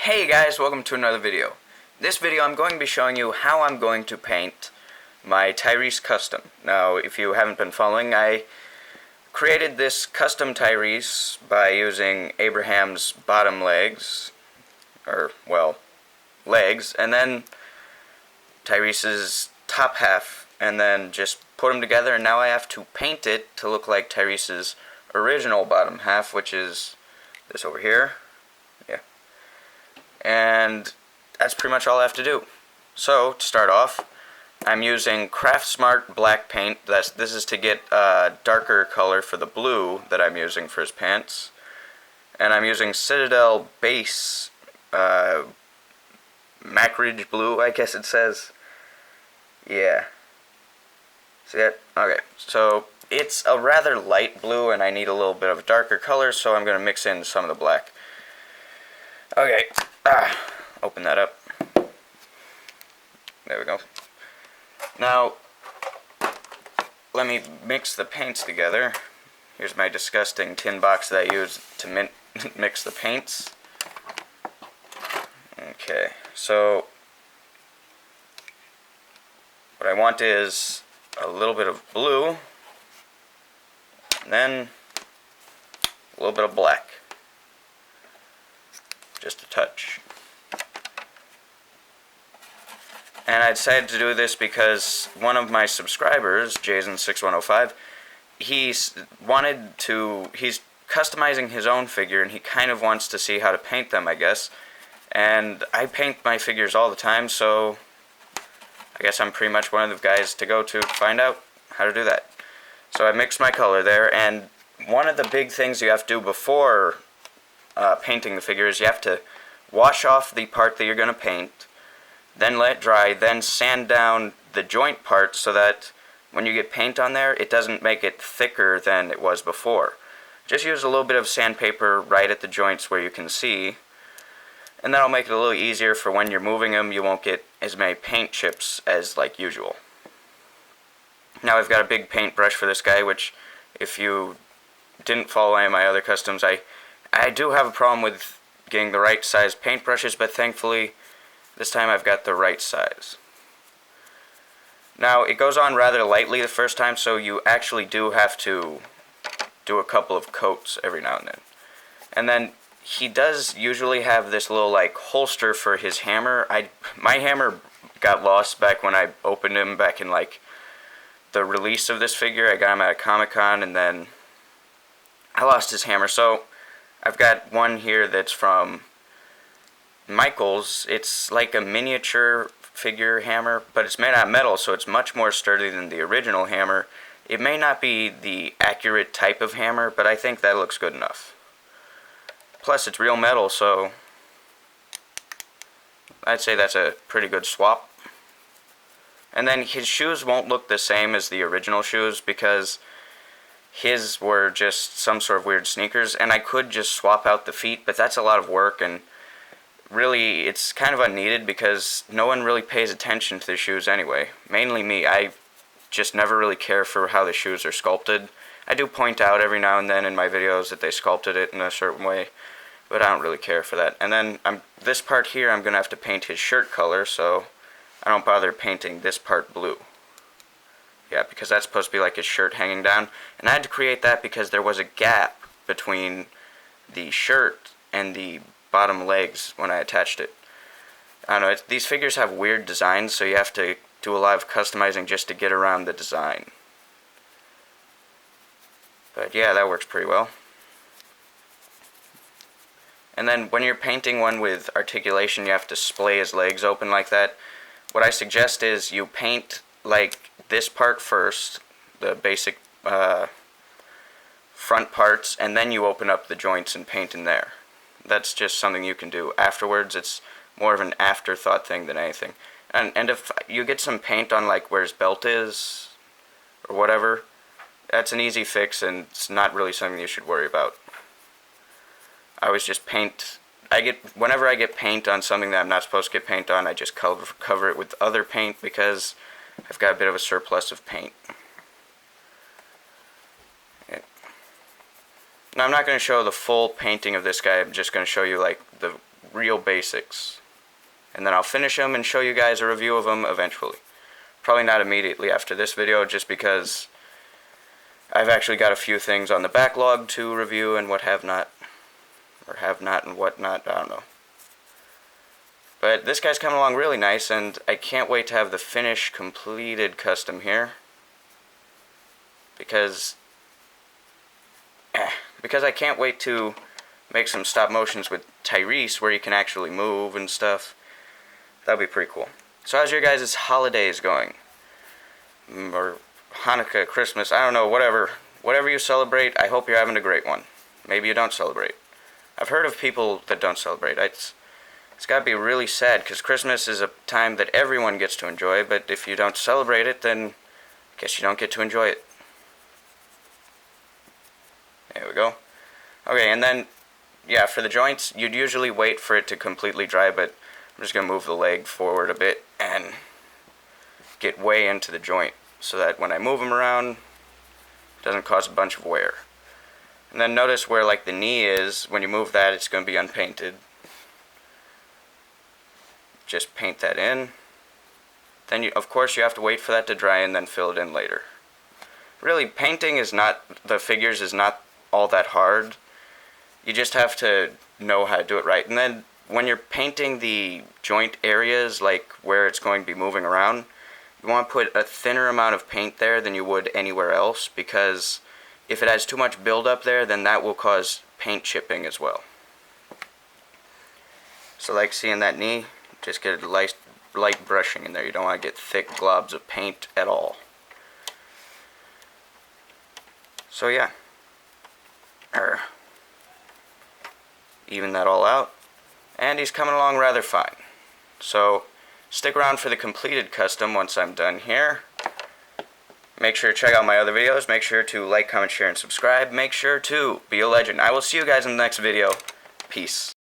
Hey guys, welcome to another video. In this video I'm going to be showing you how I'm going to paint my Tyreese custom. Now if you haven't been following, I created this custom Tyreese by using Abraham's bottom legs, legs, and then Tyrese's top half, and then just put them together, and now I have to paint it to look like Tyrese's original bottom half, which is this over here. And that's pretty much all I have to do. So, to start off, I'm using Craft Smart black paint. This is to get a darker color for the blue that I'm using for his pants. And I'm using Citadel Base Macridge Blue, I guess it says. Yeah. See that? Okay, so it's a rather light blue and I need a little bit of a darker color, so I'm going to mix in some of the black. Okay, open that up. There we go. Now, let me mix the paints together. Here's my disgusting tin box that I use to mix the paints. Okay, so what I want is a little bit of blue, and then a little bit of black. Just a touch. And I decided to do this because one of my subscribers, Jason6105, he's customizing his own figure and he kind of wants to see how to paint them, I guess. And I paint my figures all the time, so I guess I'm pretty much one of the guys to go to find out how to do that. So I mixed my color there, and one of the big things you have to do before painting the figure is you have to wash off the part that you're going to paint, then let it dry, then sand down the joint part so that when you get paint on there, it doesn't make it thicker than it was before. Just use a little bit of sandpaper right at the joints where you can see, and that'll make it a little easier for when you're moving them. You won't get as many paint chips as like usual. Now I've got a big paintbrush for this guy, which if you didn't follow any of my other customs, I do have a problem with getting the right size paintbrushes, but thankfully this time I've got the right size. Now it goes on rather lightly the first time, so you actually do have to do a couple of coats every now and then. And then he does usually have this little like holster for his hammer. My hammer got lost back when I opened him back in like the release of this figure. I got him at a Comic-Con and then I lost his hammer, so I've got one here that's from Michaels. It's like a miniature figure hammer, but it's made out of metal, so it's much more sturdy than the original hammer. It may not be the accurate type of hammer, but I think that looks good enough. Plus, it's real metal, so I'd say that's a pretty good swap. And then his shoes won't look the same as the original shoes because his were just some sort of weird sneakers, and I could just swap out the feet, but that's a lot of work, and really it's kind of unneeded because no one really pays attention to the shoes anyway. Mainly me. I just never really care for how the shoes are sculpted. I do point out every now and then in my videos that they sculpted it in a certain way, but I don't really care for that. And then this part here I'm going to have to paint his shirt color, so I don't bother painting this part blue. Yeah, because that's supposed to be like his shirt hanging down. And I had to create that because there was a gap between the shirt and the bottom legs when I attached it. I don't know, these figures have weird designs, so you have to do a lot of customizing just to get around the design. But yeah, that works pretty well. And then when you're painting one with articulation, you have to splay his legs open like that. What I suggest is you paint like this part first, the basic front parts, and then you open up the joints and paint in there. That's just something you can do afterwards. It's more of an afterthought thing than anything. And if you get some paint on like where his belt is or whatever, that's an easy fix and it's not really something you should worry about. I always just paint. Whenever I get paint on something that I'm not supposed to get paint on, I just cover it with other paint because I've got a bit of a surplus of paint. Now I'm not going to show the full painting of this guy, I'm just going to show you like the real basics. And then I'll finish them and show you guys a review of them eventually. Probably not immediately after this video, just because I've actually got a few things on the backlog to review and what have not. Or have not and what not, I don't know. But this guy's coming along really nice, and I can't wait to have the finished, completed custom here. Because I can't wait to make some stop motions with Tyreese where you can actually move and stuff. That'll be pretty cool. So how's your guys' holidays going? Or Hanukkah, Christmas, I don't know, whatever. Whatever you celebrate, I hope you're having a great one. Maybe you don't celebrate. I've heard of people that don't celebrate. It's got to be really sad, because Christmas is a time that everyone gets to enjoy, but if you don't celebrate it, then I guess you don't get to enjoy it. There we go. Okay, and then, yeah, for the joints, you'd usually wait for it to completely dry, but I'm just going to move the leg forward a bit and get way into the joint so that when I move them around, it doesn't cause a bunch of wear. And then notice where like the knee is, when you move that, it's going to be unpainted. Just paint that in. Then of course you have to wait for that to dry and then fill it in later. Really, painting is not, the figures is not all that hard. You just have to know how to do it right. And then when you're painting the joint areas, like where it's going to be moving around, you want to put a thinner amount of paint there than you would anywhere else, because if it has too much buildup there, then that will cause paint chipping as well. So like seeing that knee, just get a light brushing in there. You don't want to get thick globs of paint at all. So yeah, even that all out, and he's coming along rather fine. So stick around for the completed custom once I'm done here. Make sure to check out my other videos. Make sure to like, comment, share, and subscribe. Make sure to be a legend. I will see you guys in the next video. Peace.